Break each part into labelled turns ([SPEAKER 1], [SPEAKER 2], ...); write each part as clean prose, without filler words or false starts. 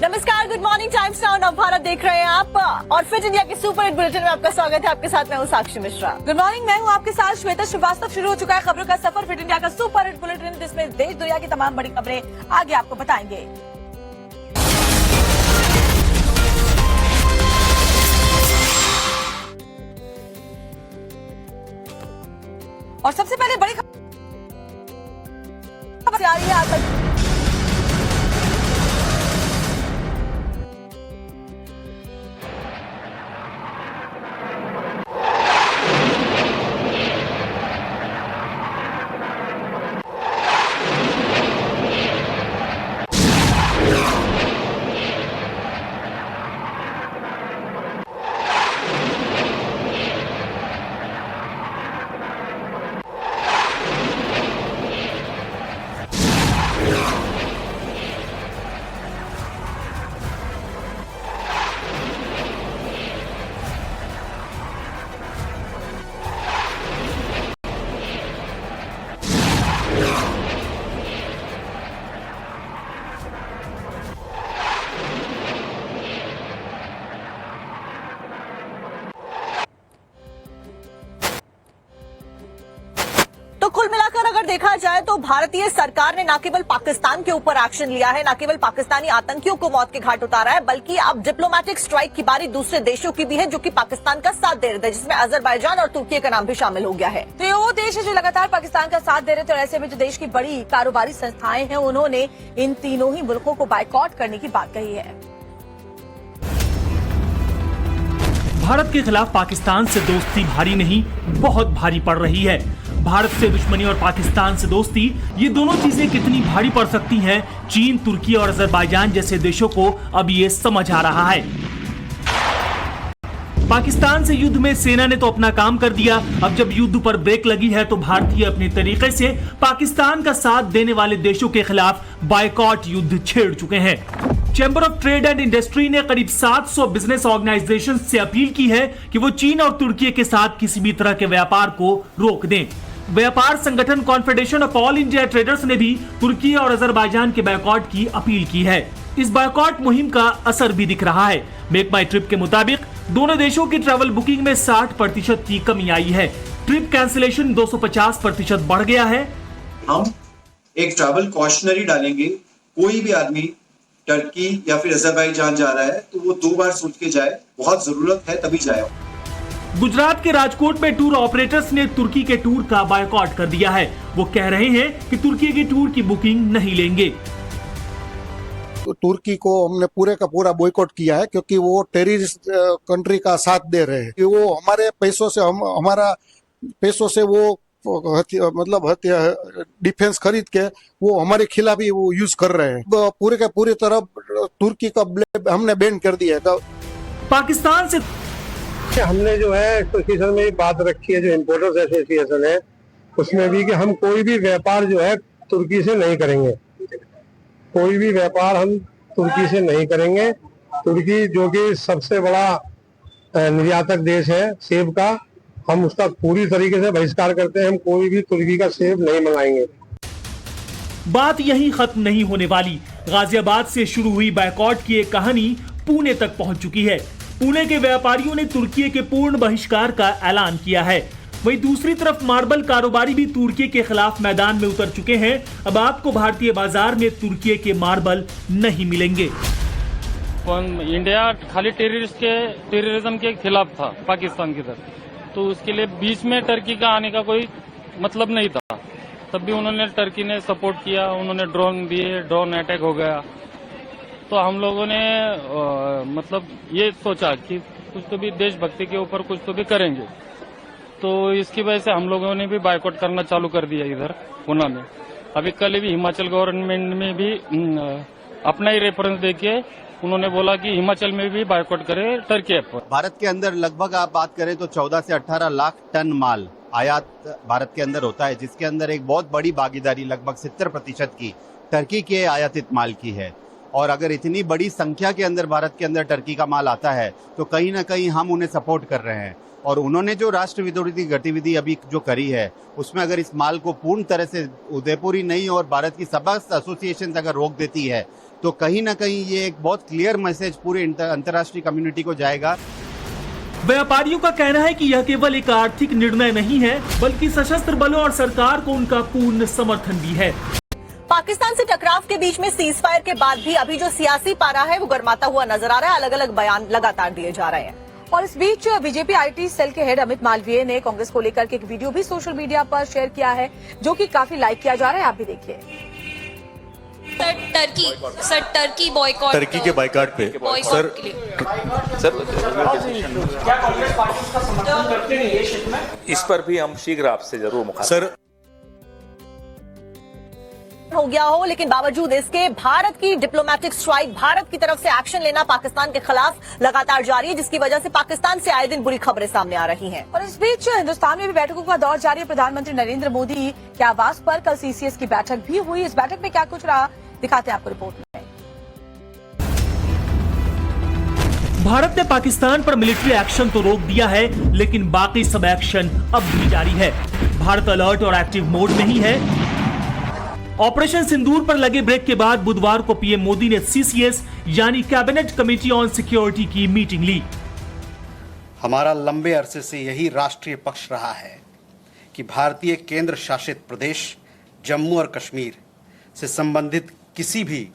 [SPEAKER 1] नमस्कार, good morning, times now नव भारत देख रहे हैं आप और फिट इंडिया के सुपर हिट बुलेटिन में आपका स्वागत है। आपके साथ मैं हूं साक्षी मिश्रा।
[SPEAKER 2] गुड मॉर्निंग, मैं हूं आपके साथ श्वेता श्रीवास्तव। शुरू हो चुका है खबरों का सफर फिट इंडिया का सुपर हिट बुलेटिन, जिसमें देश दुनिया की तमाम बड़ी खबरें आगे आपको बताएंगे। और सबसे पहले बड़ी खबर आ रही है आज
[SPEAKER 1] तो कुल मिलाकर अगर देखा जाए तो भारतीय सरकार ने न केवल पाकिस्तान के ऊपर एक्शन लिया है, न केवल पाकिस्तानी आतंकियों को मौत के घाट उतारा है, बल्कि अब डिप्लोमेटिक स्ट्राइक की बारी दूसरे देशों की भी है जो कि पाकिस्तान का साथ दे रहे थे, जिसमें अजरबैजान और तुर्की का नाम भी शामिल हो गया है।
[SPEAKER 2] तो ये वो देश है जो लगातार पाकिस्तान का साथ दे रहे थे और ऐसे में जो देश की बड़ी कारोबारी संस्थाएं हैं, उन्होंने इन तीनों ही मुल्कों को बायकॉट करने की बात कही है।
[SPEAKER 3] भारत के खिलाफ पाकिस्तान से दोस्ती भारी नहीं, बहुत भारी पड़ रही है। भारत से दुश्मनी और पाकिस्तान से दोस्ती, ये दोनों चीजें कितनी भारी पड़ सकती हैं, चीन, तुर्की और अजरबैजान जैसे देशों को अब ये समझ आ रहा है। पाकिस्तान से युद्ध में सेना ने तो अपना काम कर दिया, अब जब युद्ध पर ब्रेक लगी है तो भारतीय अपने तरीके से पाकिस्तान का साथ देने वाले देशों के खिलाफ बायकॉट युद्ध छेड़ चुके हैं। Chamber of trade and industry ने करीब 700 बिजनेस ऑर्गेनाइजेशन से अपील की है कि वो चीन और तुर्की के साथ किसी भी तरह के व्यापार को रोक दें। व्यापार संगठन confederation of all India traders ने भी तुर्की और अजरबैजान के बायकॉट की अपील की है। इस बायकॉट मुहिम का असर भी दिख रहा है। मेक माई ट्रिप के मुताबिक दोनों देशों की ट्रैवल बुकिंग में 60% की कमी आई है। ट्रिप कैंसिलेशन 250% बढ़ गया है।
[SPEAKER 4] हम एक ट्रैवल कॉशनरी डालेंगे, कोई भी आदमी टर्की या फिर अजरबैजान जा रहा है तो वो 2 बार सोच के जाए, बहुत जरूरत है तभी जाए।
[SPEAKER 3] गुजरात के राजकोट में टूर ऑपरेटर्स ने तुर्की के टूर का बायकॉट कर दिया है। वो कह रहे हैं कि तुर्की के टूर की बुकिंग नहीं लेंगे।
[SPEAKER 5] तो तुर्की को हमने पूरे का पूरा बॉयकॉट किया है, क्योंकि वो टेररिस्ट कंट्री का साथ दे रहे हैं। वो हमारे पैसों से हमारा पैसों से वो डिफेंस खरीद के वो हमारे खिलाफ ही वो यूज कर रहे हैं। तो पूरे का पूरी तरह तुर्की का हमने बैन कर दिया है।
[SPEAKER 3] पाकिस्तान से
[SPEAKER 6] हमने जो है एसोसिएशन में बात रखी है, जो इम्पोर्टर्स एसोसिएशन है, उसमें भी कि हम कोई भी व्यापार जो है तुर्की से नहीं करेंगे। कोई भी व्यापार हम तुर्की से नहीं करेंगे। तुर्की जो कि सबसे बड़ा निर्यातक देश है सेब का, हम उसका पूरी तरीके से बहिष्कार करते हैं। हम कोई भी तुर्की का सेब नहीं मंगाएंगे।
[SPEAKER 3] बात यहीं खत्म नहीं होने वाली। गाजियाबाद से शुरू हुई बायकॉट की एक कहानी पुणे तक पहुंच चुकी है। पुणे के व्यापारियों ने तुर्की के पूर्ण बहिष्कार का ऐलान किया है। वहीं दूसरी तरफ मार्बल कारोबारी भी तुर्की के खिलाफ मैदान में उतर चुके हैं। अब आपको भारतीय बाजार में तुर्की के मार्बल नहीं मिलेंगे।
[SPEAKER 7] इंडिया खाली टेररिज्म के खिलाफ था पाकिस्तान की तरफ, तो उसके लिए बीच में टर्की का आने का कोई मतलब नहीं था। तब भी उन्होंने टर्की ने सपोर्ट किया, उन्होंने ड्रोन दिए, ड्रोन अटैक हो गया। तो हम लोगों ने मतलब ये सोचा कि कुछ तो भी देशभक्ति के ऊपर कुछ तो भी करेंगे, तो इसकी वजह से हम लोगों ने भी बायकॉट करना चालू कर दिया इधर पुणे में। अभी कल भी हिमाचल गवर्नमेंट में भी अपना ही रेफरेंस देके उन्होंने बोला कि हिमाचल में भी बायकॉट करे टर्की ऐप पर।
[SPEAKER 8] भारत के अंदर लगभग आप बात करें तो 14 से 18 लाख टन माल आयात भारत के अंदर होता है, जिसके अंदर एक बहुत बड़ी भागीदारी लगभग 70% की टर्की के आयातित माल की है। और अगर इतनी बड़ी संख्या के अंदर भारत के अंदर टर्की का माल आता है तो कहीं ना कहीं हम उन्हें सपोर्ट कर रहे हैं। और उन्होंने जो राष्ट्र विरोधी गतिविधि अभी जो करी है उसमें अगर इस माल को पूर्ण तरह से उदयपुर ही नहीं और भारत की समस्त एसोसिएशन अगर रोक देती है तो कहीं ना कहीं ये एक बहुत क्लियर मैसेज पूरे अंतर्राष्ट्रीय कम्युनिटी को जाएगा।
[SPEAKER 3] व्यापारियों का कहना है कि यह केवल एक आर्थिक निर्णय नहीं है, बल्कि सशस्त्र बलों और सरकार को उनका पूर्ण समर्थन भी है।
[SPEAKER 1] पाकिस्तान से टकराव के बीच में सीज फायर के बाद भी अभी जो सियासी पारा है वो गर्माता हुआ नजर आ रहा है। अलग अलग बयान लगातार दिए जा रहे हैं।
[SPEAKER 2] और इस बीच बीजेपी आईटी सेल के हेड अमित मालवीय ने कांग्रेस को लेकर के एक वीडियो भी सोशल मीडिया पर शेयर किया है, जो कि काफी लाइक किया जा रहा है। आप भी देखिए।
[SPEAKER 9] टर्की बॉयकॉट,
[SPEAKER 10] टर्की के बाइकआउट पे सर
[SPEAKER 11] क्या कांग्रेस पार्टी इसका समर्थन करती है ये क्षेत्र में?
[SPEAKER 10] इस पर भी हम शीघ्र आपसे जरूर मुखातिब
[SPEAKER 3] सर
[SPEAKER 1] हो गया हो, लेकिन बावजूद इसके भारत की डिप्लोमेटिक स्ट्राइक, भारत की तरफ से एक्शन लेना पाकिस्तान के खिलाफ लगातार जारी है, जिसकी वजह से पाकिस्तान से आए दिन बुरी खबरें सामने आ रही हैं।
[SPEAKER 2] और इस बीच हिंदुस्तान में भी बैठकों का दौर जारी है। प्रधानमंत्री नरेंद्र मोदी के आवास पर कल सीसीएस की बैठक भी हुई। इस बैठक में क्या कुछ रहा, दिखाते हैं आपको रिपोर्ट में।
[SPEAKER 3] भारत ने पाकिस्तान पर मिलिट्री एक्शन तो रोक दिया है, लेकिन बाकी सब एक्शन अब भी जारी है। भारत अलर्ट और एक्टिव मोड में ही है। ऑपरेशन सिंदूर पर लगे ब्रेक के बाद बुधवार को पीएम मोदी ने सीसीएस यानी कैबिनेट कमेटी ऑन सिक्योरिटी की मीटिंग ली।
[SPEAKER 12] हमारा लंबे अरसे से यही राष्ट्रीय पक्ष रहा है कि भारतीय केंद्र शासित प्रदेश जम्मू और कश्मीर से संबंधित किसी भी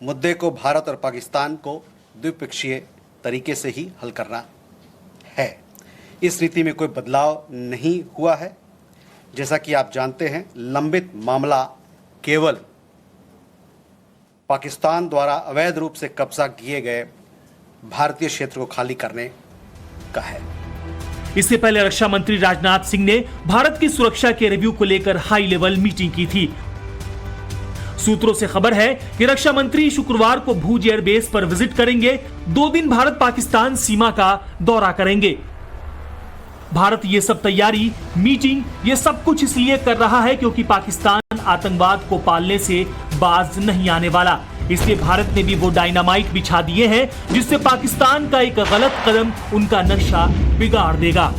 [SPEAKER 12] मुद्दे को भारत और पाकिस्तान को द्विपक्षीय तरीके से ही हल करना है। इस नीति में कोई बदलाव नहीं हुआ है। जैसा कि आप जानते हैं, लंबित मामला केवल पाकिस्तान द्वारा अवैध रूप से कब्जा किए गए भारतीय क्षेत्र को खाली करने का है।
[SPEAKER 3] इससे पहले रक्षा मंत्री राजनाथ सिंह ने भारत की सुरक्षा के रिव्यू को लेकर हाई लेवल मीटिंग की थी। सूत्रों से खबर है कि रक्षा मंत्री शुक्रवार को भूज एयरबेस पर विजिट करेंगे। 2 दिन भारत पाकिस्तान सीमा का दौरा करेंगे। भारत ये सब तैयारी, मीटिंग, ये सब कुछ इसलिए कर रहा है क्योंकि पाकिस्तान आतंकवाद को पालने से बाज नहीं आने वाला। इसलिए भारत ने भी वो डायनामाइट बिछा दिए हैं जिससे पाकिस्तान का एक गलत कदम उनका नक्शा बिगाड़ देगा।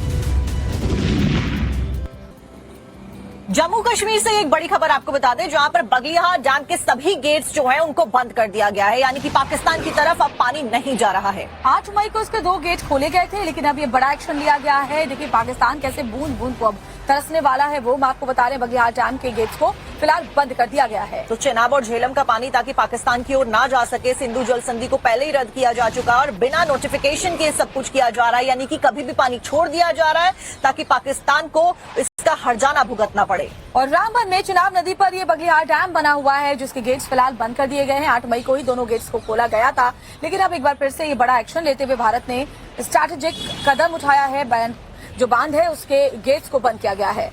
[SPEAKER 1] जम्मू कश्मीर से एक बड़ी खबर आपको बता दें, जहां पर बगलियाहार डैम के सभी गेट्स जो हैं उनको बंद कर दिया गया है, यानी कि पाकिस्तान की तरफ अब पानी नहीं जा रहा है।
[SPEAKER 2] 8 मई को इसके 2 गेट खोले गए थे, लेकिन अब ये बड़ा एक्शन लिया गया है। देखिए पाकिस्तान कैसे बूंद बूंद को अब तरसने वाला है, वो मैं आपको बता रहे हैं। बगलियाहार डैम के गेट्स को फिलहाल बंद कर दिया गया है।
[SPEAKER 1] तो चेनाब और झेलम का पानी ताकि पाकिस्तान की ओर ना जा सके, सिंधु जल संधि को पहले ही रद्द किया जा चुका और बिना नोटिफिकेशन के सब कुछ किया जा रहा है, यानी कि कभी भी पानी छोड़ दिया जा रहा है ताकि पाकिस्तान को इसका हर्जाना भुगतना पड़े।
[SPEAKER 2] और रामबन में चिनाब नदी पर ये बगलियाहार डैम बना हुआ है, जिसके गेट्स फिलहाल बंद कर दिए गए हैं। 8 मई को ही दोनों गेट्स को खोला गया था, लेकिन अब एक बार फिर से ये बड़ा एक्शन लेते हुए भारत ने स्ट्रैटेजिक कदम उठाया है। जो बांध है उसके गेट्स को बंद किया गया है।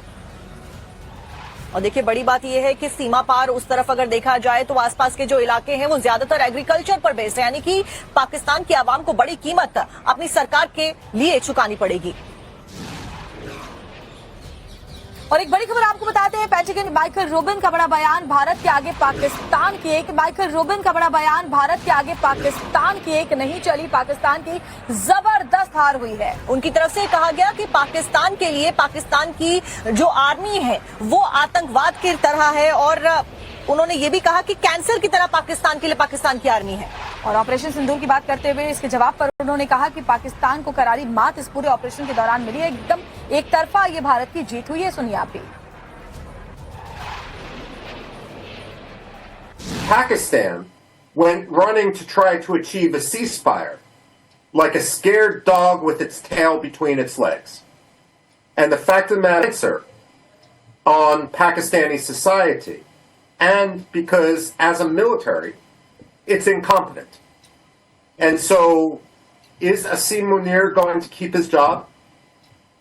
[SPEAKER 1] और देखिए बड़ी बात यह है कि सीमा पार उस तरफ अगर देखा जाए तो आसपास के जो इलाके हैं वो ज्यादातर एग्रीकल्चर पर बेस्ड है, यानी कि पाकिस्तान की आवाम को बड़ी कीमत अपनी सरकार के लिए चुकानी पड़ेगी।
[SPEAKER 2] और एक बड़ी खबर आपको बताते हैं, पेंटागन माइकल रूबिन का बड़ा बयान, भारत के आगे पाकिस्तान की एक नहीं चली, पाकिस्तान की जबरदस्त हार हुई है।
[SPEAKER 1] उनकी तरफ से कहा गया कि पाकिस्तान के लिए पाकिस्तान की जो आर्मी है वो आतंकवाद की तरह है, और उन्होंने ये भी कहा कि कैंसर की तरह पाकिस्तान के लिए पाकिस्तान की आर्मी है।
[SPEAKER 2] और ऑपरेशन सिंदूर की बात करते हुए इसके जवाब पर उन्होंने कहा कि पाकिस्तान को करारी मात इस पूरे ऑपरेशन के दौरान मिली है। एकदम एक तरफा ये भारत की जीत हुई है। सुनिए आप भी।
[SPEAKER 13] Pakistan went running to try to achieve a ceasefire like a scared dog with its tail between its legs. And the fact of the matter is on Pakistani society, and because as a military it's incompetent. And so is Asim Munir going to keep his job?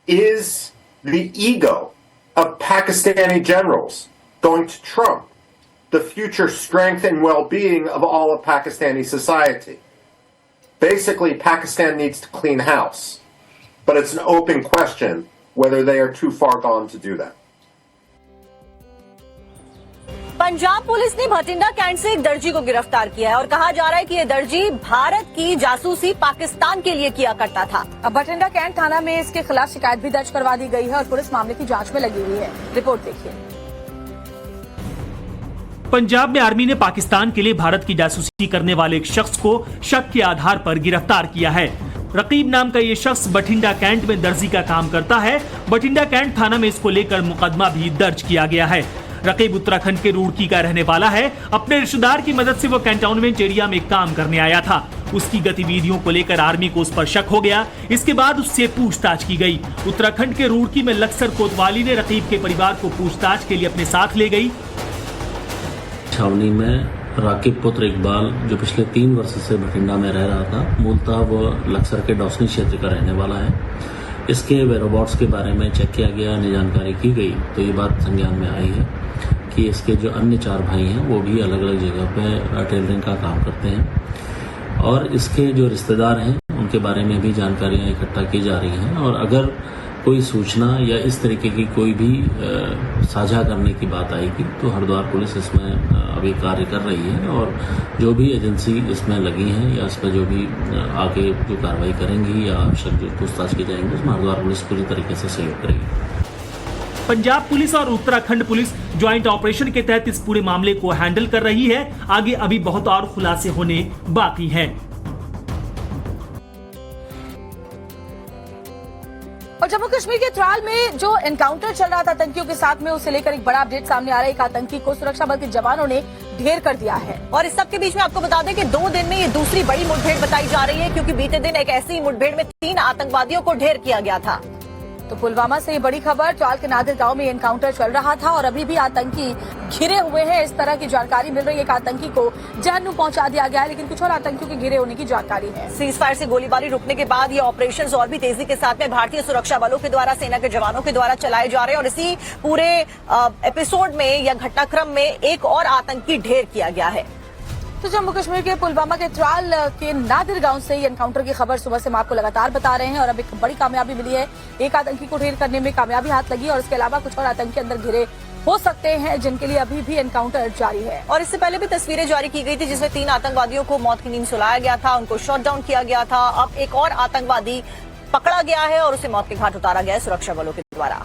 [SPEAKER 13] Is the ego of Pakistani generals going to trump the future strength and well-being of all of Pakistani society? Basically, Pakistan needs to clean house, but it's an open question whether they are too far gone to do that.
[SPEAKER 1] Punjab police ने Bathinda cantt से एक दर्जी को गिरफ्तार किया है और कहा जा रहा है कि ये दर्जी भारत की जासूसी पाकिस्तान के लिए किया करता था।
[SPEAKER 2] अब भटिंडा कैंट थाना में इसके खिलाफ शिकायत भी दर्ज करवा दी गई है और पुलिस मामले की जांच में लगी हुई है। रिपोर्ट देखिए।
[SPEAKER 3] पंजाब में आर्मी ने पाकिस्तान के लिए भारत की जासूसी करने वाले एक शख्स को शक के आधार पर गिरफ्तार किया है। रकीब नाम का ये शख्स बठिंडा कैंट में दर्जी का काम करता है। बठिंडा कैंट थाना में इसको लेकर मुकदमा भी दर्ज किया गया है। रकीब उत्तराखंड के रुड़की का रहने वाला है। अपने रिश्तेदार की मदद से वो कैंटोनमेंट एरिया में काम करने आया था। उसकी गतिविधियों को लेकर आर्मी को उस पर शक हो गया। इसके बाद उससे पूछताछ की गई। उत्तराखंड के रुड़की में लक्सर कोतवाली ने रकीब के परिवार को पूछताछ के लिए अपने साथ ले गई।
[SPEAKER 14] छावनी में राकिब पुत्र इकबाल, जो पिछले 3 वर्ष से बठिंडा में रह रहा था, मूलतः वो लक्सर के डॉसनी क्षेत्र का रहने वाला है। इसके वेरोबॉट्स के बारे में चेक किया गया, अन्य जानकारी की गई तो ये बात संज्ञान में आई है कि इसके जो अन्य 4 भाई हैं वो भी अलग अलग जगह पे टेलरिंग का काम करते हैं और इसके जो रिश्तेदार हैं उनके बारे में भी जानकारियाँ इकट्ठा की जा रही हैं। और अगर कोई सूचना या इस तरीके की कोई भी साझा करने की बात आएगी तो हरिद्वार पुलिस इसमें अभी कार्य कर रही है और जो भी एजेंसी इसमें लगी हैं या इस पर जो भी आगे जो कार्रवाई करेंगी या आवश्यक जो पूछताछ की जाएंगी उसमें हरिद्वार पुलिस पूरी तरीके से सहयोग करेगी।
[SPEAKER 3] पंजाब पुलिस और उत्तराखंड पुलिस ज्वाइंट ऑपरेशन के तहत इस पूरे मामले को हैंडल कर रही है। आगे अभी बहुत और खुलासे होने बाकी हैं।
[SPEAKER 2] और जम्मू कश्मीर के त्राल में जो एनकाउंटर चल रहा था आतंकियों के साथ में, उसे लेकर एक बड़ा अपडेट सामने आ रहा है। एक आतंकी को सुरक्षा बल के जवानों ने ढेर कर दिया है।
[SPEAKER 1] और इस सब के बीच में आपको बता दें कि 2 दिन में ये दूसरी बड़ी मुठभेड़ बताई जा रही है, क्योंकि बीते दिन एक ऐसी मुठभेड़ में 3 आतंकवादियों को ढेर किया गया था।
[SPEAKER 2] तो पुलवामा से ये बड़ी खबर, त्राल के नादिर गांव में एनकाउंटर चल रहा था और अभी भी आतंकी घिरे हुए हैं। इस तरह की जानकारी मिल रही है। एक आतंकी को जहन्नुम पहुंचा दिया गया है, लेकिन कुछ और आतंकियों के घिरे होने की जानकारी है।
[SPEAKER 1] सीज फायर से गोलीबारी रुकने के बाद ये ऑपरेशंस और भी तेजी के साथ में भारतीय सुरक्षा बलों के द्वारा, सेना के जवानों के द्वारा चलाए जा रहे हैं। और इसी पूरे एपिसोड में या घटनाक्रम में एक और आतंकी ढेर किया गया है।
[SPEAKER 2] तो जम्मू कश्मीर के पुलवामा के त्राल के नादिर गांव से एनकाउंटर की खबर सुबह से हम आपको लगातार बता रहे हैं और अब एक बड़ी कामयाबी मिली है। एक आतंकी को ढेर करने में कामयाबी हाथ लगी और इसके अलावा कुछ और आतंकी अंदर घिरे हो सकते हैं, जिनके लिए अभी भी एनकाउंटर जारी है।
[SPEAKER 1] और इससे पहले भी तस्वीरें जारी की गई थी जिसमें 3 आतंकवादियों को मौत की नींद सुलाया गया था, उनको शॉट डाउन किया गया था। अब एक और आतंकवादी पकड़ा गया है और उसे मौत के घाट उतारा गया है सुरक्षा बलों के द्वारा।